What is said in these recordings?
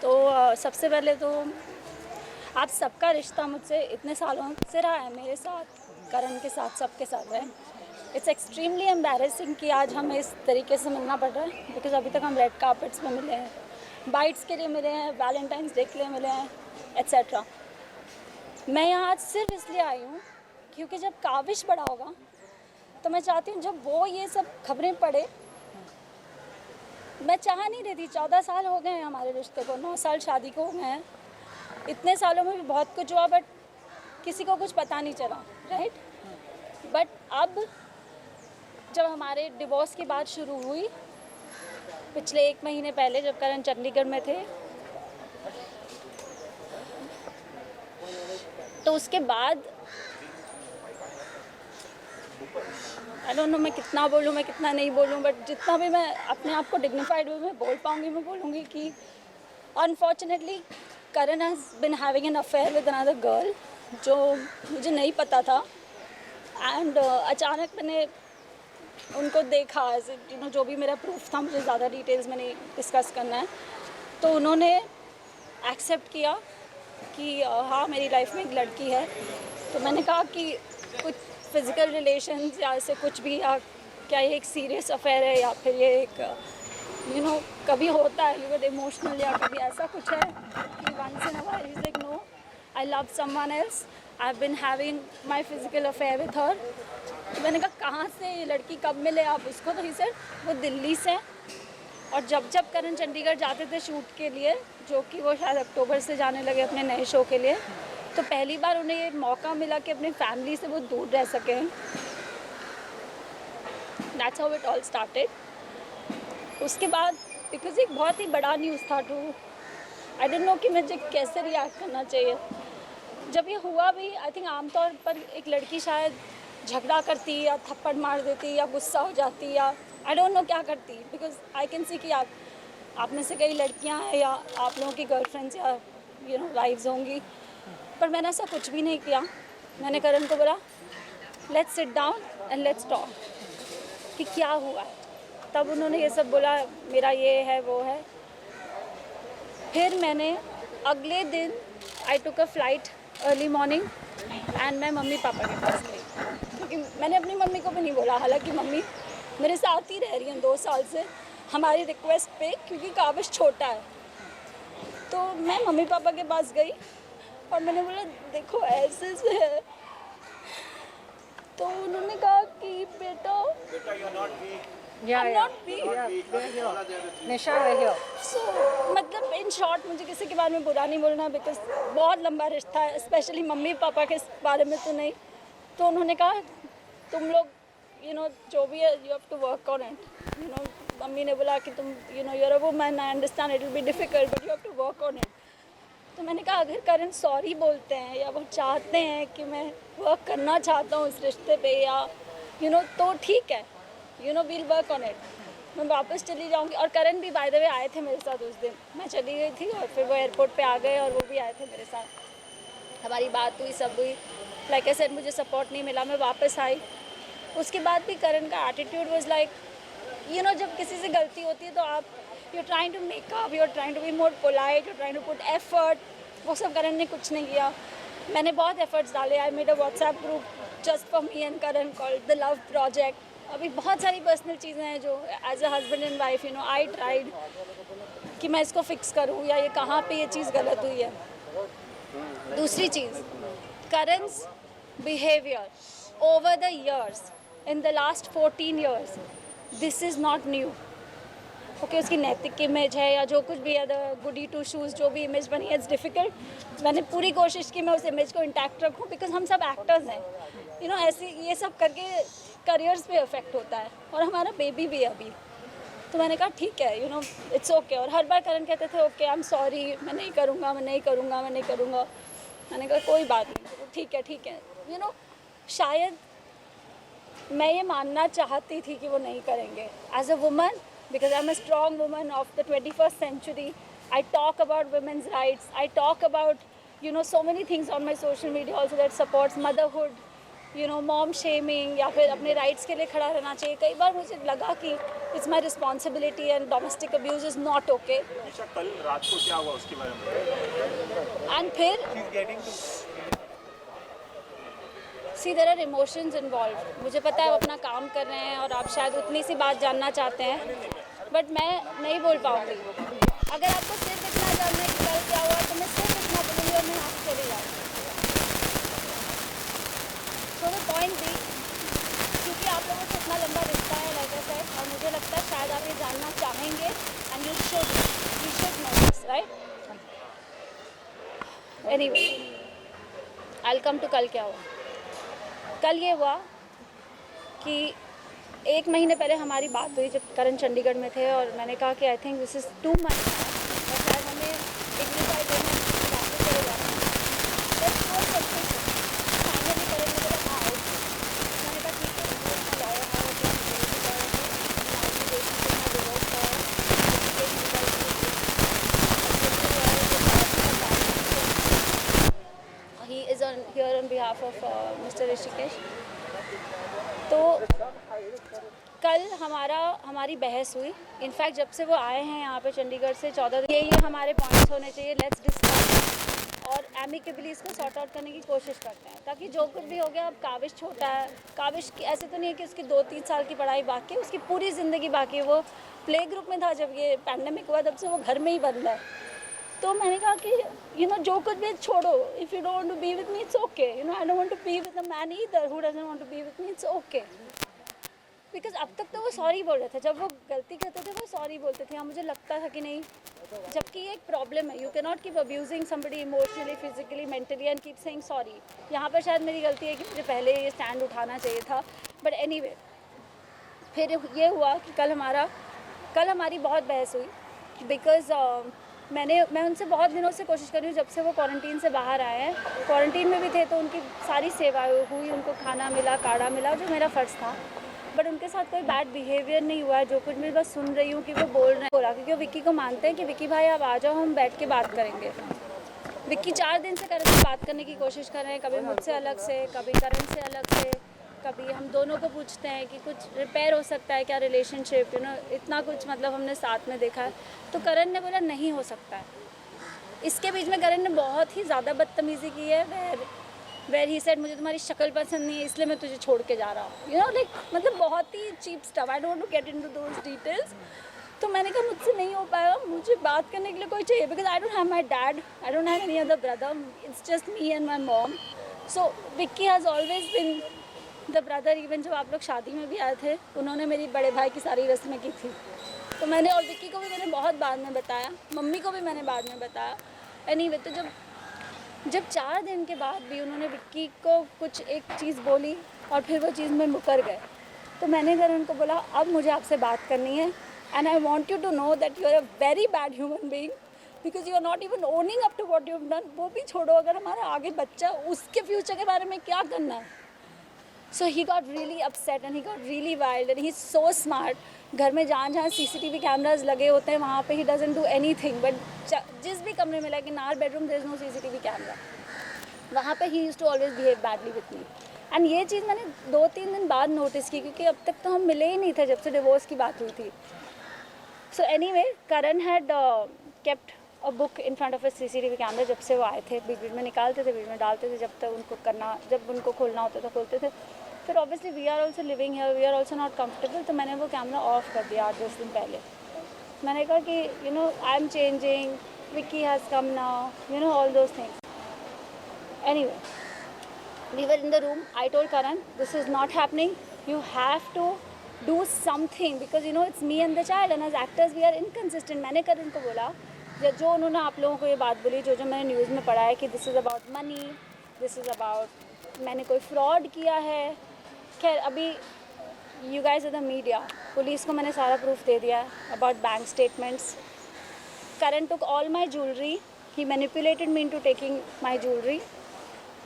सबसे पहले तो आप सबका रिश्ता मुझसे इतने सालों से रहा है, मेरे साथ, करण के साथ, सबके साथ है। इट्स एक्सट्रीमली एम्बैरेसिंग कि आज हमें इस तरीके से मिलना पड़ रहा है, बिकॉज अभी तक हम रेड कार्पेट्स में मिले हैं, बाइट्स के लिए मिले हैं, वैलेंटाइंस डे के लिए मिले हैं, एट्सेट्रा। मैं यहाँ आज सिर्फ इसलिए आई हूँ क्योंकि जब काविश बड़ा होगा तो मैं चाहती हूँ जब वो ये सब खबरें पढ़े, मैं चाह नहीं रही थी। 14 साल हो गए हैं हमारे रिश्ते को, 9 साल शादी को हो गए हैं। इतने सालों में भी बहुत कुछ हुआ, बट किसी को कुछ पता नहीं चला, राइट। बट अब जब हमारे डिवोर्स की बात शुरू हुई पिछले 1 महीने पहले, जब करण चंडीगढ़ में थे, तो उसके बाद आई डोंट नो मैं कितना बोलूँ, मैं कितना नहीं बोलूँ, बट जितना भी मैं अपने आप को डिग्निफाइड वे में बोल पाऊँगी मैं बोलूँगी कि unfortunately Karan has been having an affair with another girl, जो मुझे नहीं पता था। एंड अचानक मैंने उनको देखा, यू नो, जो भी मेरा प्रूफ था, मुझे ज़्यादा डिटेल्स में नहीं डिस्कस करना है, तो उन्होंने एक्सेप्ट किया कि हाँ मेरी लाइफ में एक लड़की है। तो मैंने कहा कि कुछ फिज़िकल रिलेशंस या ऐसे कुछ भी, या क्या ये एक सीरियस अफेयर है, या फिर ये एक यू नो कभी होता है, यू नो, इमोशनल, या कभी ऐसा कुछ है कि once in a while he is like no, I love someone else, I have been having my physical affair with her. तो मैंने कहा कहाँ से ये लड़की, कब मिले आप उसको? तो ही सेड वो दिल्ली से। और जब जब करण चंडीगढ़ जाते थे शूट के लिए, जो कि वो शायद अक्टूबर से जाने लगे अपने नए शो के लिए, तो पहली बार उन्हें ये मौका मिला कि अपनी फैमिली से वो दूर रह सकें। That's how it all started. उसके बाद बिकॉज एक बहुत ही बड़ा न्यूज़ था टू, आई डोंट नो कि मुझे कैसे रिएक्ट करना चाहिए। जब ये हुआ भी, आई थिंक आमतौर पर एक लड़की शायद झगड़ा करती, या थप्पड़ मार देती, या गुस्सा हो जाती, या आई डोंट नो क्या करती, बिकॉज आई कैन सी कि आप में से कई लड़कियां हैं, या आप लोगों की गर्लफ्रेंड्स या यू नो वाइफ्स होंगी, पर मैंने ऐसा कुछ भी नहीं किया। मैंने करण को बोला let's sit down and let's talk कि क्या हुआ है। तब उन्होंने ये सब बोला, मेरा ये है वो है। फिर मैंने अगले दिन I took a flight early morning and मैं मम्मी पापा के पास गई, क्योंकि मैंने अपनी मम्मी को भी नहीं बोला, हालांकि मम्मी मेरे साथ ही रह रही हैं 2 साल से हमारी रिक्वेस्ट पे, क्योंकि काबिश छोटा है। तो मैं मम्मी पापा के पास गई और मैंने बोला देखो ऐसे से है। तो उन्होंने कहा कि बेटा मतलब इन शॉर्ट मुझे किसी के बारे में बुरा नहीं बोलना, बिकॉज बहुत लंबा रिश्ता है, स्पेशली मम्मी पापा के बारे में तो नहीं। तो उन्होंने कहा तुम लोग यू नो जो भी है you have to work on it, you know. मम्मी ने बोला कि तुम you know you're a woman, I understand it will be difficult but you have to work on it. तो मैंने कहा अगर करण सॉरी बोलते हैं या वो चाहते हैं कि मैं वर्क करना चाहता हूँ इस रिश्ते पे, या यू नो, तो ठीक है, you know we'll work on it. मैं वापस चली जाऊँगी। और करण भी बाय द वे आए थे मेरे साथ उस दिन, मैं चली गई थी और फिर वो एयरपोर्ट पे आ गए और वो भी आए थे मेरे साथ। हमारी बात हुई, सब हुई। लाइक आई सेड मुझे सपोर्ट नहीं मिला, मैं वापस आई। उसके बाद भी करण का attitude was like, you know, जब किसी से गलती होती है तो आप you are trying to make up, you are trying to be more polite, you are trying to put effort. वो सब करण ने कुछ नहीं किया। मैंने बहुत एफर्ट्स डाले। I made a WhatsApp group just for me and Karan called the love project. अभी बहुत सारी पर्सनल चीज़ें हैं जो as a husband and wife, you know, I tried कि मैं इसको फिक्स करूँ, या ये कहाँ पे ये चीज़ गलत हुई है। दूसरी चीज़, करण's behavior over the years, in the last 14 years, this is not new. Okay, उसकी नैतिक इमेज है या जो कुछ भी है, द गुडी टू शूज़ जो भी इमेज बनी है, इट्स डिफ़िकल्ट। मैंने पूरी कोशिश की मैं उस इमेज को इंटैक्ट रखूं, बिकॉज हम सब एक्टर्स हैं, यू नो। ऐसे ये सब करके करियर्स पे इफेक्ट होता है, और हमारा बेबी भी है अभी। तो मैंने कहा ठीक है, यू नो, इट्स ओके। और हर बार करण कहते थे ओके, आई एम सॉरी, मैं नहीं करूँगा, मैं नहीं करूँगा, मैं नहीं करूँगा। मैंने कहा कोई बात नहीं, ठीक है, यू नो। शायद मैं ये मानना चाहती थी कि वो नहीं करेंगे। As a woman, because I'm a strong woman of the 21st century, I talk about women's rights, I talk about, you know, so many things on my social media also that supports motherhood, you know, mom shaming, या फिर अपने rights के लिए खड़ा रहना चाहिए। कई बार मुझे लगा कि It's my responsibility and domestic abuse is not okay. Isha, कल रात को क्या हुआ उसके बारे में? And फिर see there are emotions involved. मुझे पता है वो अपना काम कर रहे हैं और आप शायद उतनी सी बात जानना चाहते हैं, बट मैं नहीं बोल पाऊँगी. अगर आपको सिर्फ इतना जानना है कि कल क्या हुआ तो मैं सिर्फ इतना बोलूँगी और मैं यहाँ से चली जाऊँगी. So the point भी, क्योंकि आप लोगों से इतना लंबा रिश्ता है like I said, और मुझे लगता है शायद आप ये जानना चाहेंगे and you should know this, right? Anyway, I'll come to कल क्या हुआ. कल ये हुआ कि 1 महीने पहले हमारी बात हुई जब करण चंडीगढ़ में थे और मैंने कहा कि I think this is too much और शायद हमें डिग्निफाइड होना वापस चले जाना है. लेट्स गो सबसे फाइनली करण ने बोला हाँ ओके. मैंने कहा ठीक है, वो अपना लॉयर है, वो अपना he is on here on behalf of Mr. Rishikesh. तो कल हमारी बहस हुई. इनफैक्ट जब से वो आए हैं यहाँ पे चंडीगढ़ से 14 दिन, ये हमारे पॉइंट्स होने चाहिए, लेट्स डिस्कस और एमिकेबली इसको सॉर्ट आउट करने की कोशिश करते हैं ताकि जो कुछ भी हो गया. अब काविश छोटा है, काविश ऐसे तो नहीं है कि उसकी 2-3 साल की पढ़ाई बाकी है, उसकी पूरी ज़िंदगी बाकी है. वो प्ले ग्रुप में था जब ये पैंडेमिक हुआ, तब से वो घर में ही बंद है. तो मैंने कहा कि जो कुछ भी छोड़ो. If you don't want to be with me it's okay. I don't want to be with a man either who doesn't want to be with me. It's okay. Because अब तक तो वो सॉरी बोल रहे थे. जब वो गलती करते थे वो सॉरी बोलते थे. हाँ, मुझे लगता था कि नहीं, जबकि ये एक प्रॉब्लम है. You can not keep abusing somebody emotionally, physically, mentally and keep saying sorry. यहाँ पर शायद मेरी गलती है कि मुझे पहले ये स्टैंड उठाना चाहिए था. बट एनीवे, फिर ये हुआ कि कल हमारी बहुत बहस हुई. बिकॉज मैं उनसे बहुत दिनों से कोशिश कर रही हूँ, जब से वो क्वारंटीन से बाहर आए हैं. क्वारंटीन में भी थे तो उनकी सारी सेवाएं हुई, उनको खाना मिला, काढ़ा मिला, जो मेरा फ़र्ज़ था. बट उनके साथ कोई बैड बिहेवियर नहीं हुआ है. जो कुछ मैं बस सुन रही हूँ कि वो बोल रहे हैं बोला, क्योंकि वो विक्की को मानते हैं कि विक्की भाई आप आ जाओ, हम बैठ के बात करेंगे. विक्की 4 दिन से करण से बात करने की कोशिश कर रहे हैं, कभी मुझसे अलग से, कभी करण से अलग से, कभी हम दोनों को पूछते हैं कि कुछ रिपेयर हो सकता है क्या रिलेशनशिप. इतना कुछ मतलब हमने साथ में देखा है. तो करण ने बोला नहीं हो सकता है. इसके बीच में करण ने बहुत ही ज़्यादा बदतमीज़ी की है. वेर ही सेड मुझे तुम्हारी शक्ल पसंद नहीं है इसलिए मैं तुझे छोड़ के जा रहा हूँ. लाइक मतलब बहुत ही cheap stuff. I don't to get into those details. तो मैंने कहा मुझसे नहीं हो पाएगा, मुझे बात करने के लिए कोई चाहिए. Because I don't have my dad, I don't have any other brother, it's just me and my mom. So Vicky has always been the brother. Even जब आप लोग शादी में भी आए थे, उन्होंने मेरी बड़े भाई की सारी रस्में की थी. तो मैंने, और विक्की को भी मैंने बहुत बाद में बताया, मम्मी को भी मैंने बाद में बताया. एनीवे, तो जब 4 दिन के बाद भी उन्होंने विक्की को कुछ एक चीज़ बोली और फिर वो चीज़ में मुकर गए, तो मैंने करण को बोला अब मुझे आपसे बात करनी है. And I want you to know that you are a very bad human being because you are not even owning up to what you have done. वो भी छोड़ो, अगर हमारा आगे बच्चा, उसके फ्यूचर के बारे में क्या करना है. So he got really upset and he got really wild and he is so smart. घर में जहाँ CCTV कैमराज लगे होते हैं वहाँ पे he doesn't do anything. But जिस भी कमरे में, like in our bedroom there is no CCTV camera, वहाँ पे he used to always behave badly with me. And ये चीज़ मैंने 2-3 दिन बाद नोटिस की, क्योंकि अब तक तो हम मिले ही नहीं थे जब से डिवोर्स की बात हुई थी. So anyway, Karan had kept a book in front of a CCTV camera. जब से वो आए थे, बीच में निकालते थे, बीच में डालते थे, जब उनको खोलना होता था खोलते थे. फिर obviously we are also living here, we are also not comfortable. तो मैंने वो कैमरा ऑफ कर दिया 8-10 दिन पहले. मैंने कहा कि I am changing, Vicky has come now, all those things. Anyway, we were in the room. I told Karan this is not happening, you have to do something because it's me and the child and as actors we are inconsistent. मैंने करण को बोला, जो उन्होंने आप लोगों को ये बात बोली, जो मैंने न्यूज़ में पढ़ा है कि this is about money, this is about मैंने कोई फ्रॉड किया है. खैर, अभी you guys are the media, police को मैंने सारा प्रूफ दे दिया है about bank statements. Karan took all my jewelry, he manipulated me into taking my jewelry.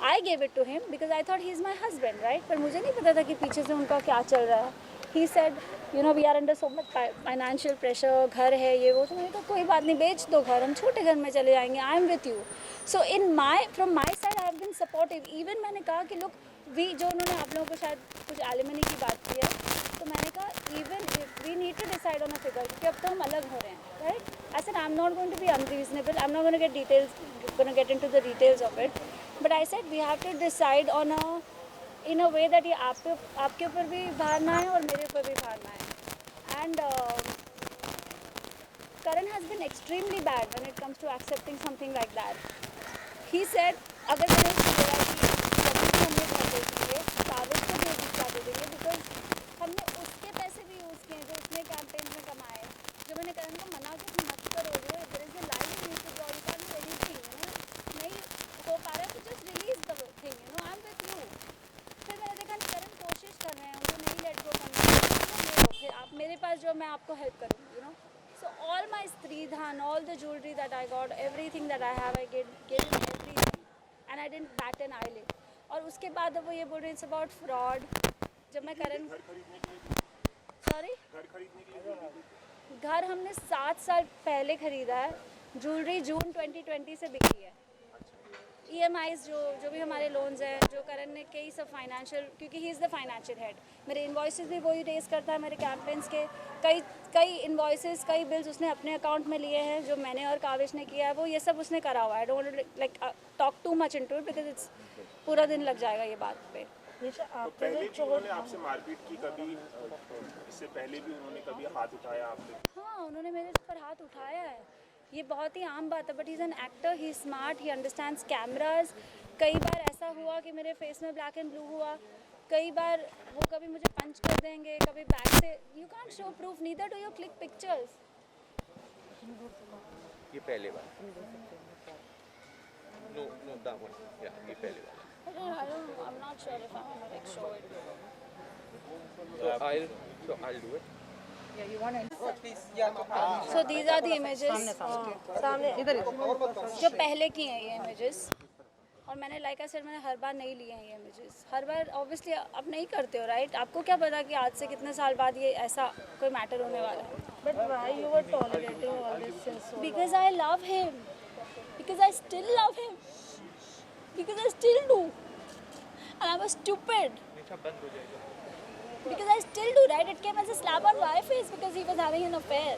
I gave it to him because I thought he is my husband, right? पर मुझे नहीं पता था कि पीछे से उनका क्या चल रहा है. He said, we are under so much financial pressure, घर है ये वो. तो मैंने कहा कोई बात नहीं, बेच दो घर, हम छोटे घर में चले जाएंगे. I am with you. So from my side I have been supportive. Even मैंने कहा कि look, जो उन्होंने आप लोगों को शायद कुछ एलिमनी की बात की है, तो मैंने कहा even if we need to decide on a figure, क्योंकि अब तो हम अलग हो रहे हैं, right. I said I am not going to be unreasonable, I am not going to get into the details of it, but I said we have to decide on a in a way that ये आपके ऊपर भी भार ना है और मेरे ऊपर भी भार ना है। And Karan has been extremely bad when it comes to accepting something like that. He said, अगर मैंने उसको बोला कि जब भी हमने घर दे देंगे, कागज को भी दिखा दे देंगे, बिकॉज हमने उसके पैसे भी यूज़ किए जो उसने कैंपेन में कमाए। जो मैंने करण को मना कि तुम मत करो, there is a line you to draw, you can do anything, नहीं हो पा रहा है तो just release the thing, I am with you. फिर मैंने देखा करण कोशिश कर रहे हैं, उनको नहीं लेट गो करना, फिर आप मेरे पास जो, मैं आपको हेल्प करूँगी, So all my Stridhan, all the jewelry that I got, everything that I have, I gave him everything, and I didn't bat an eyelid. और उसके बाद वो ये बोल रहे हैं it's about fraud. जब मैं करण, sorry, घर हमने 7 साल पहले खरीदा है, ज्वेलरी जून 2020 से बिकी है। EMIs जो भी हमारे लोन्स हैं, जो करण ने कई सब फाइनेंशियल, क्योंकि he is the financial head, मेरे इन्वॉइसेस भी वही रेस करता है, मेरे कैंपेन्स के कई इन्वॉइसेस, कई बिल्स उसने अपने अकाउंट में लिए हैं, जो मैंने और काविश ने किया है, वो ये सब उसने करा हुआ है। I don't like talk too much into it because it's पूरा दिन लग जाएगा ये बात पे। तो पहले भी उन्होंने आपसे मारपीट की कभी, इससे पहले भी उन्होंने कभी हाथ उठाया आप पे? हाँ, उन्होंने मेरे पर हाथ उठाया है, ये बहुत ही आम बात है, but he is an actor, he smart, he understands cameras. कई बार ऐसा हुआ कि मेरे फेस में ब्लैक एंड ब्लू हुआ, कई बार वो कभी मुझे पंच कर देंगे, कभी बैक से, you can't show proof, neither do you click pictures. ये पहले बार, नो दैट वन, या ये पहले बार। I'm not sure if I'm gonna like show it. So I'll do it. So these are the images. सामने इधर जो पहले की हैं ये images, और मैंने लाइक आई सेड मैंने हर बार नहीं लिए हैं ये इमेजेस, हर बार ऑब्वियसली आप नहीं करते हो, राइट। आपको क्या पता कि आज से कितने साल बाद ये ऐसा कोई मैटर होने वाला है। But why you were tolerating all this since so long? Because I love him, because I still love him, because I still do, and I was stupid, because I still do, right. It came as a slap on my face because he was having an affair.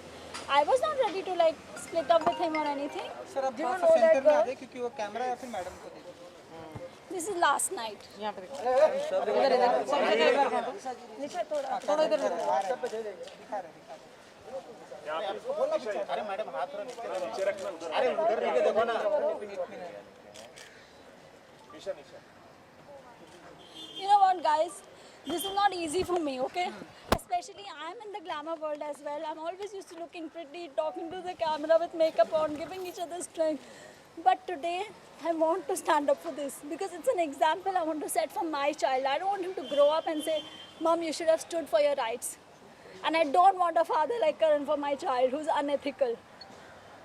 I was not ready to like split up with him or anything. Sir अब थोड़ा सा centre में आ जाए क्योंकि वो camera या फिर madam को दे दो। This is last night. यहाँ पे देखो, इधर नीचे थोड़ा इधर व्हाट्सएप पे दे देंगे, दिखा रहे अरे मैडम हाथ थोड़ा नीचे रखना, अरे उधर नीचे देखो ना। You know what, guys? This is not easy for me, okay? Especially I'm in the glamour world as well. I'm always used to looking pretty, talking to the camera with makeup on, giving each other strength. But today, I want to stand up for this because it's an example I want to set for my child. I don't want him to grow up and say, Mom, you should have stood for your rights. And I don't want a father like Karan for my child who's unethical.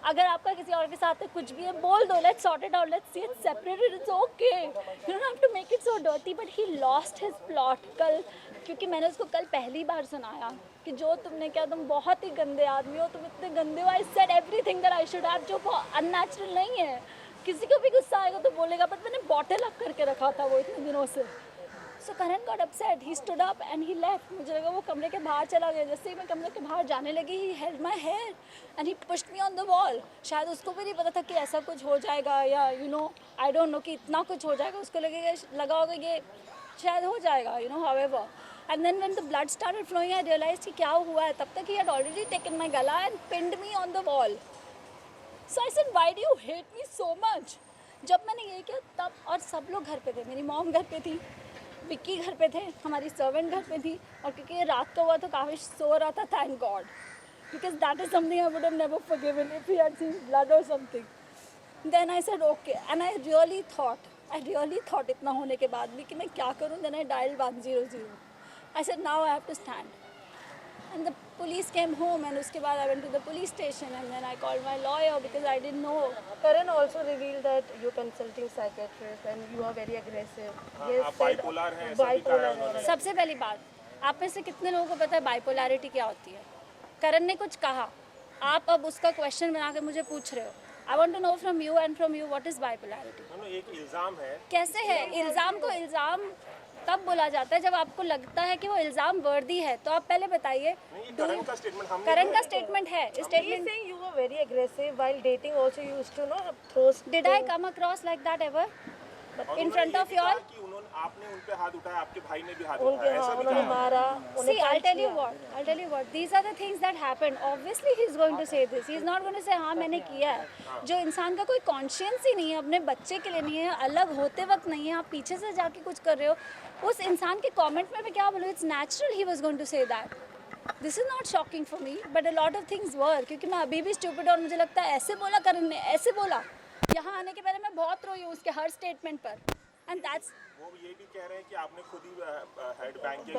अगर आपका किसी और के साथ कुछ भी है बोल दो, let's sort it out, let's see it separated, it's okay. You don't have to make it so dirty. But he lost his plot कल, क्योंकि मैंने उसको कल पहली बार सुनाया कि जो तुमने किया, तुम बहुत ही गंदे आदमी हो, तुम इतने गंदे हो. I said everything that I should have, जो unnatural नहीं है. किसी को भी गुस्सा आएगा तो बोलेगा, बट मैंने बॉटल अप करके रखा था वो इतने दिनों से. So Karan got upset. He stood up and he left. मुझे लगा वो कमरे के बाहर चला गया. जैसे ही मैं कमरे के बाहर जाने लगी, he held my hair and he pushed me on the wall. शायद उसको भी नहीं पता था कि ऐसा कुछ हो जाएगा, या I don't know कि इतना कुछ हो जाएगा. उसको लगा होगा ये शायद हो जाएगा, however. And then when the blood started flowing, I realized कि क्या हुआ है. तब तक he had already taken my gala and pinned me on the wall. So I said, why do you hate me so much? जब मैंने ये किया तब, और सब लोग घर पे थे. मेरी मॉम घर पे थी, विक्की घर पे थे, हमारी सर्वेंट घर पे थी, और क्योंकि ये रात को हुआ तो काफी सो रहा था, thank God, because that is something I would have never forgiven if he had seen blood और something. Then I said okay, and I really thought इतना होने के बाद भी कि मैं क्या करूं. Then I dialled 100. I said now I have to stand. And the police came home, and उसके बाद I went to the police station, and then I called my lawyer because I didn't know. Karan also revealed that you're consulting psychiatrist and you are very aggressive. आप bipolar हैं, सभी का है उन्होंने. सबसे पहली बात, आप में से कितने लोगों को पता है बाइपोलैरिटी क्या होती है? करण ने कुछ कहा, आप अब उसका क्वेश्चन बना के मुझे पूछ रहे हो. I want to know from you and from you what is bipolarity. एक इल्जाम है. कैसे है इल्जाम को इल्जाम तब बोला जाता है जब आपको लगता है कि वो इल्ज़ाम वर्दी है। तो आप पहले बताइए, करण का स्टेटमेंट हम करण का स्टेटमेमेंट है, He's statement. saying you were very aggressive while dating. Also, you used to throw. Did I come across like that ever? In front of you all? कि उन्होंने आपने उन पे हाथ उठाया, आपके भाई ने भी हाथ उनके उठाया, ऐसा भी उन्होंने कहा। मारा. See, I'll tell you what. These are the things that happened. Obviously, he's going to say this. He's not going to say हाँ मैंने किया है। जो इंसान का कोई कॉन्शियंस ही नहीं है, अपने बच्चे के लिए नहीं है, अलग होते वक्त नहीं है, आप पीछे से जाके कुछ कर रहे हो, उस इंसान के कमेंट में मैं क्या बोलूँ? It's natural he was going to say that. This is not shocking for me, but a lot of things were. क्योंकि मैं अभी भी stupid और मुझे लगता है ऐसे बोला करण ने, ऐसे बोला। यहाँ आने के पहले मैं बहुत रोई हूँ उसके हर स्टेटमेंट पर। And that's वो ये भी कह रहे हैं कि आपने खुद ही हेड बैंक के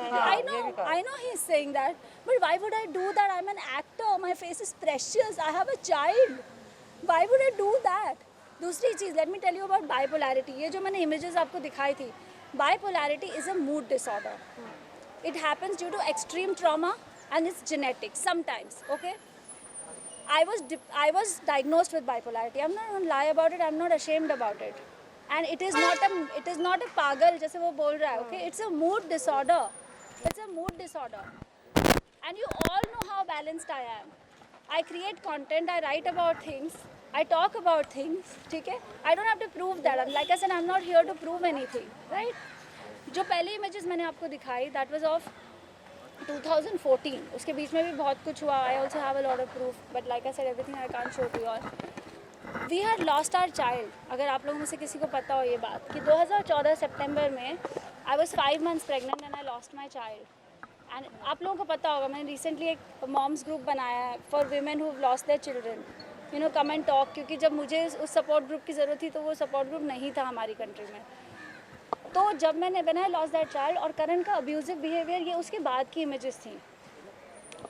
I know he's saying that, but why would I do that? I'm an actor. My face is precious. I have a child. Why would I do that? दूसरी चीज़, let me tell you about bipolarity. ये जो मैंने images आपको दिखाई थी, bipolarity is a mood disorder. It happens due to extreme trauma and it's genetic sometimes. Okay. I was diagnosed with bipolarity. I'm not going to lie about it. I'm not ashamed about it. And it is not a pagal जैसे वो बोल रहा है. Okay, it's a mood disorder. It's a mood disorder. And you all know how balanced I am. I create content. I write about things. I talk about things. ठीक है? I don't have to prove that. And like I said, I'm not here to prove anything. Right? जो पहली images मैंने आपको दिखाई, that was of 2014. उसके बीच में भी बहुत कुछ हुआ. I also have a lot of proof. But like I said, everything I can't show to you all. We had lost our child. अगर आप लोगों में से किसी को पता हो ये बात कि 2014 सितंबर में I was 5 months pregnant and I lost my child. And आप लोगों को पता होगा मैंने recently एक moms group बनाया है for women who've lost their children. You know, come and talk. क्योंकि जब मुझे उस support group की ज़रूरत थी तो वो support group नहीं था हमारी country में. तो जब मैंने when I lost that child और करण का abusive behavior ये उसके बाद की images थी.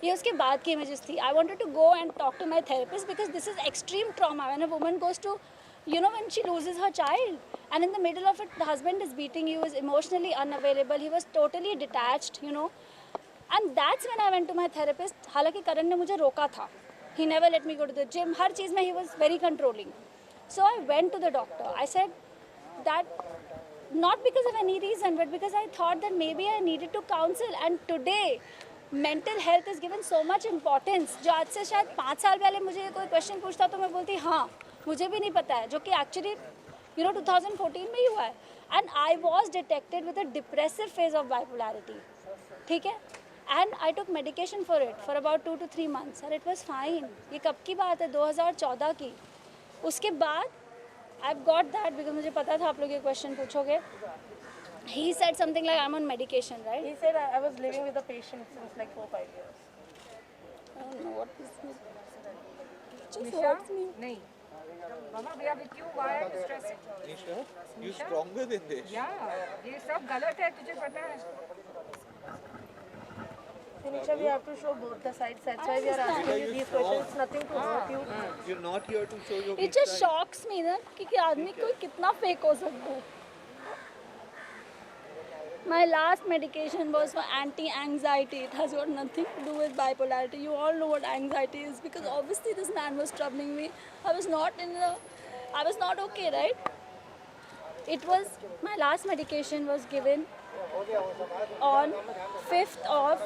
ये उसके बाद की images थी. I wanted to go and talk to my therapist because this is extreme trauma when a woman goes to, you know, when she loses her child and in the middle of it the husband is beating you, is emotionally unavailable, he was totally detached, you know, and that's when I went to my therapist. हालांकि करण ने मुझे रोका था. He never let me go to the gym. हर चीज़ में he was very controlling. So I went to the doctor. I said that not because of any reason but because I thought that maybe I needed to counsel. And today mental health is given so much importance. जो आज से शायद 5 साल पहले मुझे कोई question पूछता तो मैं बोलती हाँ मुझे भी नहीं पता है, जो कि एक्चुअली 2014 में ही हुआ है. And I was detected with a depressive phase of bipolarity. ठीक है. And I took medication for it for about 2 to 3 months and it was fine. ये कब की बात है? 2014 की. उसके बाद आई गॉट दैट बिकॉज मुझे पता था आप लोग ये क्वेश्चन पूछोगे. He said something like I'm on medication, right? He said I was living with a patient since like 4-5 years. I don't know what this means. Just Nisha? hurts me. नहीं. Mama, we are with you. Why are you stressing? Nisha, you stronger than this. Yeah, ये सब गलत है तुझे पता है. Nisha, we have to show both the sides. That's why we are asking you these questions. Nothing to hurt you. You're not here to show your It weak just side. shocks me ना कि आदमी कोई कितना fake हो सकता है. My last medication was for anti-anxiety. It has got nothing to do with bipolarity. You all know what anxiety is because obviously this man was troubling me. I was not okay, right? It was, my last medication was given on 5th of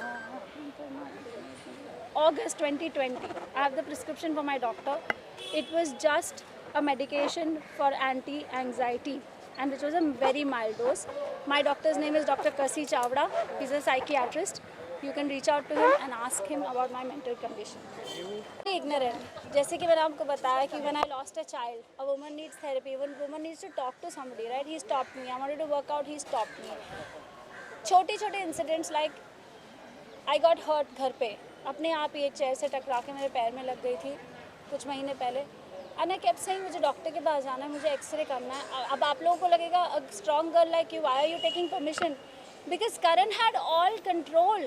August 2020. I have the prescription from my doctor. It was just a medication for anti-anxiety. And which was a very mild dose. My doctor's name is Dr. Kasi Chavda. He's a psychiatrist. You can reach out to him and ask him about my mental condition. Ignorant. जैसे कि मैंने आपको बताया कि when I lost a child, a woman needs therapy. When a woman needs to talk to somebody, right? He stopped me. I wanted to work out. He stopped me. छोटे incidents like I got hurt घर पे. अपने आप ही एक chair से टकरा के मेरे पैर में लग गई थी कुछ महीने पहले. And I kept saying मुझे डॉक्टर के पास जाना है, मुझे एक्सरे करना है. अब आप लोगों को लगेगा a strong girl like you, why are you taking permission? Because Karan had all control.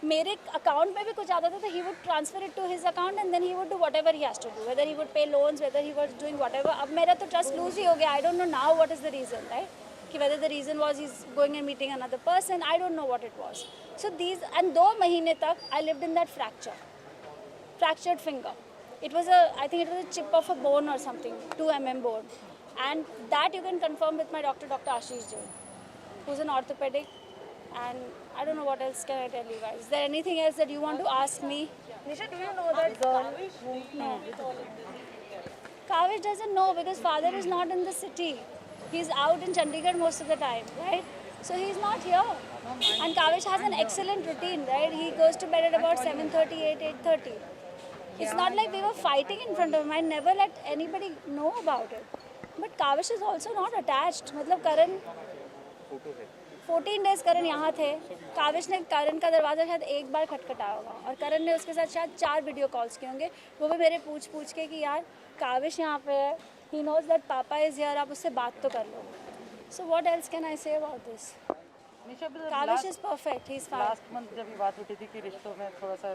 मेरे अकाउंट में भी कुछ आता था तो he would transfer it to his account and then he would do whatever he has to do. Whether he would pay loans, whether he was doing whatever. अब मेरा तो trust lose ही हो गया. I don't know now what is the reason, right? कि whether the reason was he's going and meeting another person. I don't know what it was. So these, and 2 महीने तक I lived in that fractured finger. It was I think it was a chip of a bone or something, 2 mm bone. And that you can confirm with my doctor, Dr. Ashish Jain. who's an orthopedic, and I don't know what else can I tell you guys. Is there anything else that you want to ask me? Nisha, do you know that girl? No. Kavish doesn't know because father is not in the city. He's out in Chandigarh most of the time, right? So he's not here. And Kavish has an excellent routine, right? He goes to bed at about 7:30, 8:30. It's not like we were fighting in front of him. I never let anybody know about it. But Kavish is also not attached. मतलब करण 14 days करण यहाँ थे. काविश ने करण का दरवाज़ा शायद एक बार खटखटाया होगा और करण ने उसके साथ शायद 4 वीडियो कॉल्स किए होंगे, वो भी मेरे पूछ के कि यार काविश यहाँ पे है, he knows that papa is here, आप उससे बात तो कर लो. So what else can I say about this? Kavish is perfect, he is fine. Last month जब ये बात उठी थी कि रिश्तों में थोड़ा सा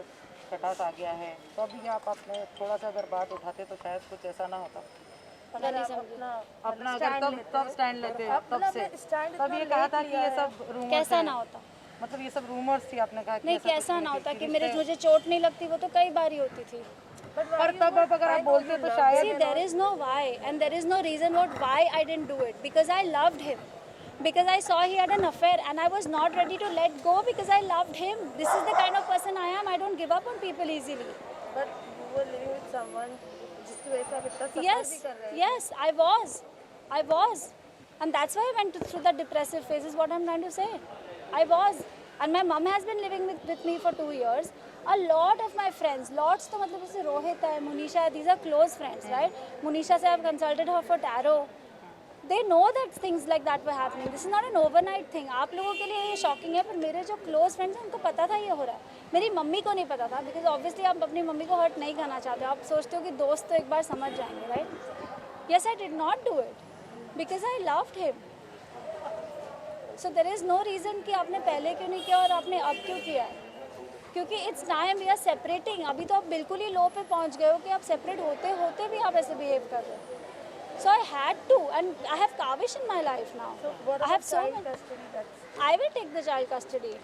खटास आ गया है, तो अभी आप अपने थोड़ा सा अगर बात उठाते तो शायद कुछ ऐसा ना होता. अगर आप अपना अगर तब स्टैंड लेते तब से तब ये कहा था कि ये सब रूमर्स कैसा ना होता? मतलब ये सब रूमर्स थी, आपने कहा कि नहीं, कैसा ना होता कि मुझे चोट नहीं लगती, वो तो कई बार ही होती थी. पर तब अब अगर आप बोलते तो शायद See, there is no why and there is no reason why I didn't do it, because I loved him, because I saw he had an affair and I was not ready to let go because I loved him. This is the kind of person I am. I don't give up on people easily. But you were living with someone जिसकी वजह से आप इतना सफर Yes, भी कर रहे हैं. yes, I was, and that's why I went through the depressive phase. Is what I'm trying to say. I was, and my mom has been living with me for 2 years. A lot of my friends, lots तो मतलब जैसे रोहित है, मुनीशा है, these are close friends, right? Munisha से I've consulted her for tarot. They know that things like that were happening. This is not an overnight thing. आप लोगों के लिए ये शॉकिंग है, पर मेरे जो क्लोज फ्रेंड्स हैं उनको पता था ये हो रहा है. मेरी मम्मी को नहीं पता था, बिकॉज ऑब्वियसली आप अपनी मम्मी को हर्ट नहीं करना चाहते हो. आप सोचते हो कि दोस्त तो एक बार समझ जाएंगे, right? Yes, I did not do it because I loved him. So there is no reason कि आपने पहले क्यों नहीं किया और आपने अब क्यों किया है. क्योंकि it's time we are separating. अभी तो आप बिल्कुल ही लो पे पहुंच गए हो कि आप सेपरेट होते होते भी आप ऐसे बिहेव कर रहे हो. So I had to, and I have Kavish in my life now. So what I have about so child many. custody? I will take the child custody.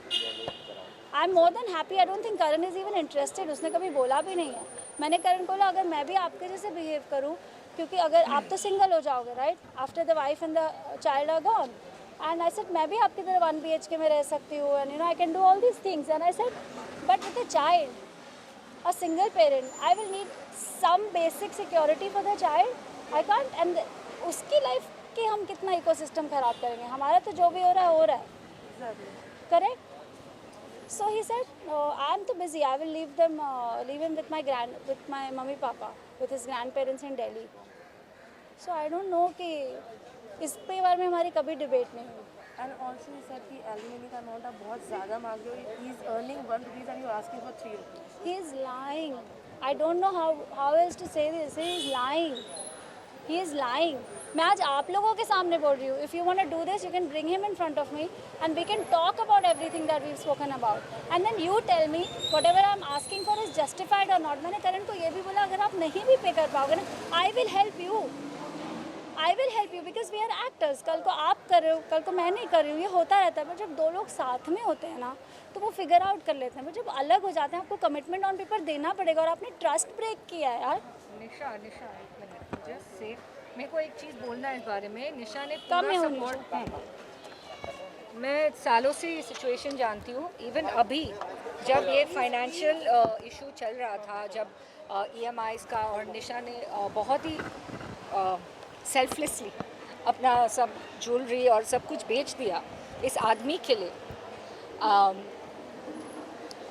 I'm more than happy. I don't think Karan is even interested. उसने कभी बोला भी नहीं है. मैंने करण को बोला अगर मैं भी आपके जैसे बिहेव करूँ, क्योंकि अगर आप तो सिंगल हो जाओगे, right? After the wife and the child are gone. And I said मैं भी आपकी तरह 1 BHK में रह सकती हूँ, and you know I can do all these things. And I said, but with a child, a single parent, I will need some basic security for the child. I can't, and उसकी life की हम कितना ecosystem खराब करेंगे. हमारा तो जो भी हो रहा है correct. So he said, I am too busy. I will leave him with my mummy papa, with his grandparents in Delhi. So I don't know कि इस पे बारे में हमारी कभी डिबेट नहीं हुई. And also he said कि alimony का अमाउंट आप बहुत ज़्यादा मांग रहे हो. He is earning 1 rupees and you are asking for 3 rupees. He is lying. I don't know how else to say this. He is lying. He is lying. मैं आज आप लोगों के सामने बोल रही हूँ. If you want to do this, you can bring him in front of me and we can talk about everything that we've spoken about. And then you tell me whatever I'm asking for is justified or not. मैंने करण को ये भी बोला अगर आप नहीं भी पे कर पाओगे ना, I will help you. I will help you because we are actors. कल को आप कर रहे हो, कल को मैं नहीं कर रही हूँ. ये होता रहता है. पर जब 2 लोग साथ में होते हैं ना, तो वो फिगर आउट कर लेते हैं. पर जब अलग हो जाते हैं, आपको कमिटमेंट ऑन पेपर देना पड़ेगा. और आपने ट्रस्ट ब्रेक किया है यार. निशा एक मिनट जस्ट से मेरे को एक चीज़ बोलना है इस बारे में. निशा ने कम पूरा होनी सपोर्ट. मैं सालों से ये सिचुएशन जानती हूँ. इवन अभी जब ये फाइनेंशियल इशू चल रहा था, जब EMIs का, और निशा ने बहुत ही सेल्फलेसली अपना सब ज्वेलरी और सब कुछ बेच दिया इस आदमी के लिए.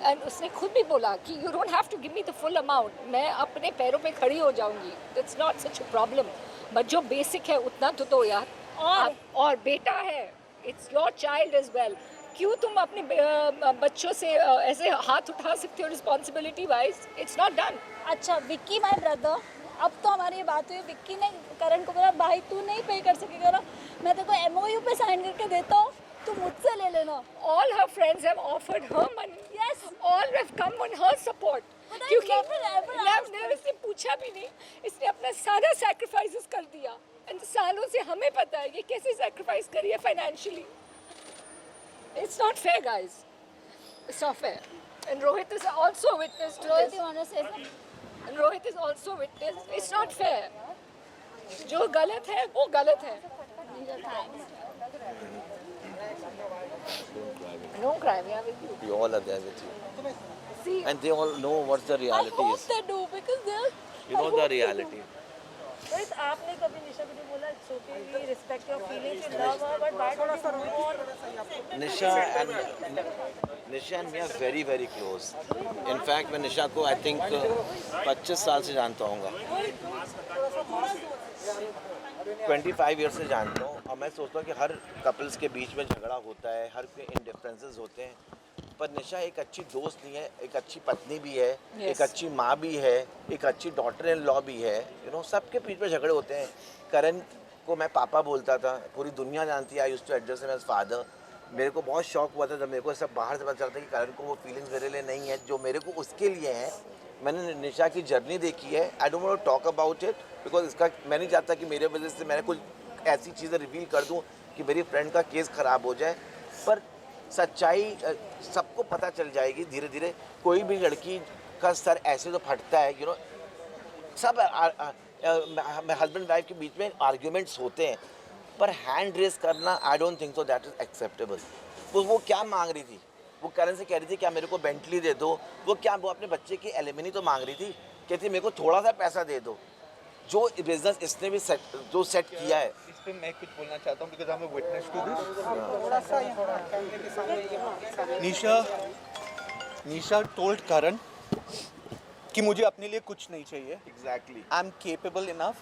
एंड उसने खुद भी बोला कि you don't have to give me the full amount, मैं अपने पैरों पे खड़ी हो जाऊंगी. It's not such a problem, but जो बेसिक है उतना तो दो यार. और बेटा है, it's your child as well. क्यों तुम अपने बच्चों से ऐसे हाथ उठा सकते हो responsibility wise? It's not done. अच्छा विक्की माय ब्रदर, अब तो हमारी ये बात हुई. विक्की ने करण को बोला भाई तू नहीं पे कर सकेगा ना, मैं तेरे को MOU पे साइन करके देता हूँ, तू मुझसे ले लेना. All her friends have offered her money. Yes. All have come on her support. But I क्योंकि never ever asked ने इससे पूछा भी नहीं. इसने अपना सारा सैक्रिफाइसेस कर दिया. एंड सालों से हमें पता है कि कैसे सैक्रिफाइस करी है financially. It's not fair guys. It's not fair. And Rohit is also witness to Rohit, this. you want to say something? And Rohit is also witness. It's not fair. जो गलत है वो गलत है. Thanks. Don't cry, we are with you. We all are there with you. See, And they all know what the I reality hope is. they do because they're. You know the reality. Rohit, आपने कभी निशा को बोला it's okay, we respect your feelings, you love her, but why don't you move on? Nisha and me are very very close. In fact, मैं निशा को I think 25 साल से जानता हूँगा. 25 year से जानता हूँ और मैं सोचता हूँ कि हर कपल्स के बीच में झगड़ा होता है, हर के इंडिफरेंसेस होते हैं, पर निशा एक अच्छी दोस्त नहीं है, एक अच्छी पत्नी भी है, एक अच्छी माँ भी है, एक अच्छी डॉटर इन लॉ भी है. सबके बीच में झगड़े होते हैं. करण को मैं पापा बोलता था, पूरी दुनिया जानती है. I used to address him as father. मेरे को बहुत शौक हुआ था जब मेरे को सब बाहर से पता चलता कि करण को वो फीलिंग्स मेरे लिए नहीं है जो मेरे को उसके लिए है. मैंने निशा की जर्नी देखी है. I don't want to talk about it because इसका मैं नहीं चाहता कि मेरे वजह से मैंने कुछ ऐसी चीज़ें रिवील कर दूं कि मेरी फ्रेंड का केस ख़राब हो जाए. पर सच्चाई सबको पता चल जाएगी धीरे धीरे. कोई भी लड़की का सर ऐसे तो फटता है. सब हस्बैंड वाइफ के बीच में आर्ग्यूमेंट्स होते हैं, पर हैंड रेस करना I don't think so that is acceptable. वो क्या मांग रही थी? वो करण से कह रही थी क्या मेरे को बेंटली दे दो. वो अपने बच्चे की एलिमनी तो मांग रही थी. कहती मेरे को थोड़ा सा पैसा दे दो. जो बिजनेस इसने भी सेट किया है. इस पे मैं कुछ बोलना चाहता हूँ because I'm a witness to this. थोड़ा सा यहाँ कैमरे के सामने Nisha told Karan कि मुझे अपने लिए कुछ नहीं चाहिए. Exactly. I am capable enough.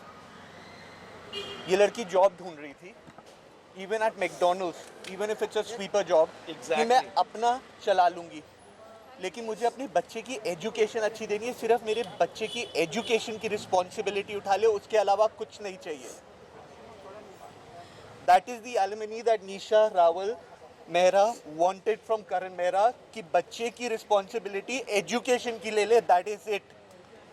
ये लड़की जॉब ढूंढ रही थी, even at McDonald's, even if it's a sweeper job, कि मैं अपना चला लूँगी, लेकिन मुझे अपने बच्चे की एजुकेशन अच्छी देनी है. सिर्फ मेरे बच्चे की एजुकेशन की रिस्पॉन्सिबिलिटी उठा ले, उसके अलावा कुछ नहीं चाहिए. That is the alimony that Nisha Rawal Mehra wanted from Karan Mehra कि बच्चे की रिस्पॉन्सिबिलिटी एजुकेशन की ले ले. That is it.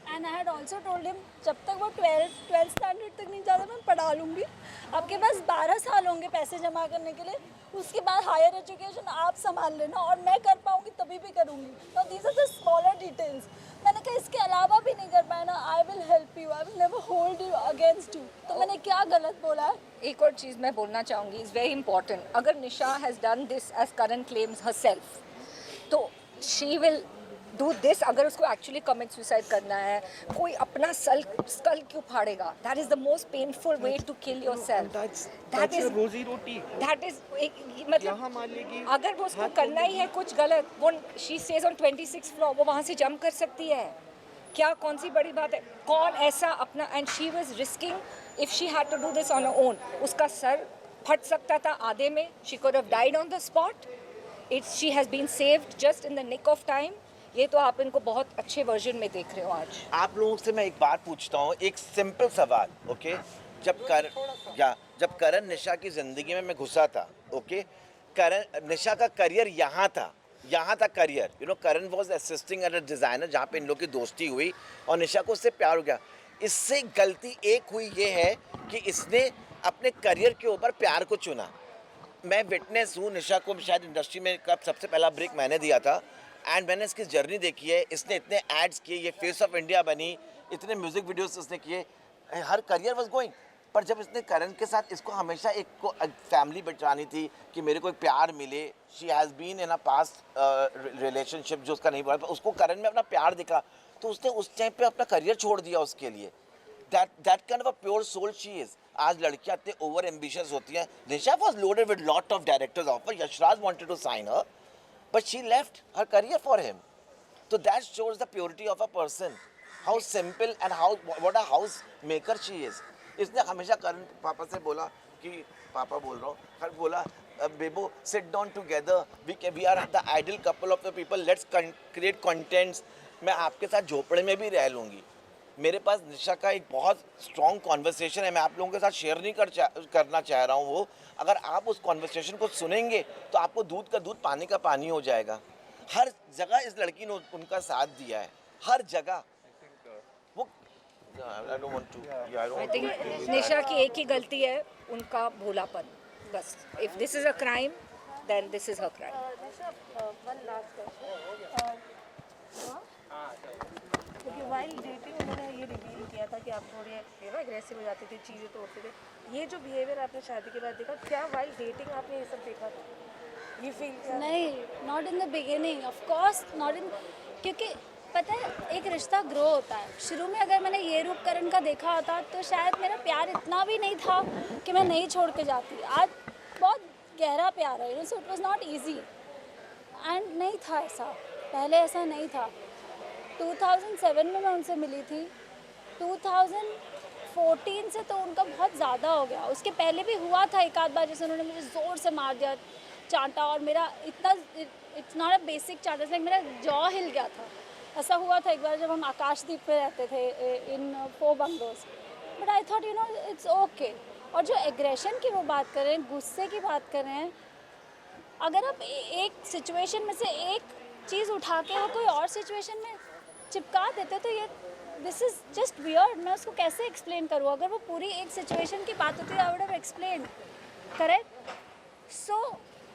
And I had also told him जब तक वो 12th स्टैंडर्ड तक नहीं जाता मैं पढ़ा लूँगी. आपके पास 12 साल होंगे पैसे जमा करने के लिए. उसके बाद हायर एजुकेशन आप संभाल लेना और मैं कर पाऊँगी तभी भी करूँगी. तो these are the smaller details. मैंने कहा इसके अलावा भी नहीं कर पाया ना, I will help you, I will never hold you against you. तो मैंने क्या गलत बोला है? एक और चीज़ मैं बोलना चाहूँगी, इज़ वेरी इंपॉर्टेंट. अगर Nisha has done this as Karan claims herself, तो शी विल डू दिस. अगर उसको एक्चुअली कमिट सुसाइड करना है, कोई अपना स्कल क्यों फाड़ेगा? That is the most painful way to kill yourself. That is रोजी रोटी. दैट इज मतलब अगर वो उसको करना ही है कुछ गलत, वो she says on 26th floor, वो वहाँ से जंप कर सकती है. क्या कौन सी बड़ी बात है? कौन ऐसा अपना, and she was risking if she had to do this on her own. उसका सर फट सकता था आधे में. She could have died on the spot. She has been saved just in the nick of time. ये तो आप इनको बहुत अच्छे वर्जन में देख रहे हो आज. आप लोगों से मैं एक बात पूछता हूँ, एक सिंपल सवाल. ओके, जब करण निशा की ज़िंदगी में मैं घुसा था, ओके, करण निशा का करियर यहाँ था career. Karan was assisting at a designer जहाँ पे इन लोग की दोस्ती हुई और निशा को उससे प्यार हो गया. इससे गलती एक हुई ये है कि इसने अपने करियर के ऊपर प्यार को चुना. मैं विटनेस हूँ. निशा को शायद इंडस्ट्री में कब सबसे पहला ब्रेक मैंने दिया था. एंड मैंने इसकी जर्नी देखी है. इसने इतने एड्स किए, ये फेस ऑफ इंडिया बनी, इतने म्यूज़िक वीडियोस इसने किए, हर करियर वाज गोइंग. पर जब इसने करण के साथ, इसको हमेशा एक को फैमिली बचानी थी कि मेरे को एक प्यार मिले. She has been in a past relationship जो उसका नहीं बढ़ा, पर उसको करण में अपना प्यार दिखा तो उसने उस टाइम पे अपना करियर छोड़ दिया उसके लिए. That kind of a pure soul she is. आज लड़कियाँ इतने ओवर एम्बिशियस होती हैं. Nisha was loaded with lot of directors offer. Yashraj wanted to sign her, but she left her career for him. So that shows the purity of a person, how simple and what a house maker she is. इसने हमेशा करण पापा से बोला कि पापा बोल रहा हूँ, हर बोला बेबो sit down together, we are the ideal couple of the people, let's create contents. मैं आपके साथ झोपड़े में भी रह लूँगी. मेरे पास निशा का एक बहुत स्ट्रॉन्ग कॉन्वर्सेशन है, मैं आप लोगों के साथ शेयर नहीं करना चाह रहा हूँ. वो अगर आप उस कॉन्वर्सेशन को सुनेंगे तो आपको दूध का दूध पानी का पानी हो जाएगा. हर जगह इस लड़की ने उनका साथ दिया है, हर जगह. वो I don't want to. I think Nisha की एक ही गलती है, उनका भोलापन. बस. If this is a crime, then this is her crime. Nisha, one last question. क्योंकि वाइल डेटिंग उन्होंने ये रिवील किया था कि आप थोड़े एग्रेसिव हो जाते थे, चीज़ें तोड़ते थे। ये जो बिहेवियर आपने शादी के बाद देखा, क्या वाइल डेटिंग आपने ये सब देखा था? ये फील किया? नहीं, not in the beginning, of course not in, क्योंकि पता है एक रिश्ता ग्रो होता है। शुरू में अगर मैंने ये रूप करण का देखा होता तो शायद मेरा प्यार इतना भी नहीं था कि मैं नहीं छोड़ के जाती। आज बहुत गहरा प्यार है, so it was not easy and नहीं था ऐसा, पहले ऐसा नहीं था। 2007 में मैं उनसे मिली थी, 2014 से तो उनका बहुत ज़्यादा हो गया। उसके पहले भी हुआ था एक आध बार, जैसे उन्होंने मुझे ज़ोर से मार दिया, चांटा, और मेरा इतना, इट्स नॉट अ बेसिक चांटा, लाइक मेरा जॉ हिल गया था। ऐसा हुआ था एक बार जब हम आकाशदीप पे रहते थे इन 4 bungalows, but I thought it's okay. और जो एग्रेशन की वो बात कर रहे हैं, गुस्से की बात कर रहे हैं, अगर आप एक सिचुएशन में से एक चीज़ उठा के वो कोई और सिचुएशन में चिपका देते तो ये दिस इज़ जस्ट वियर्ड। मैं उसको कैसे एक्सप्लेन करूँ? अगर वो पूरी एक सिचुएशन की बात होती आई would have explain, correct? So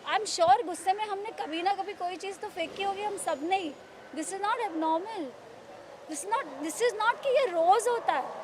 I am sure गुस्से में हमने कभी ना कभी कोई चीज़ तो फेंकी होगी हम सब ने ही। This is not abnormal, this is not कि ये रोज़ होता है।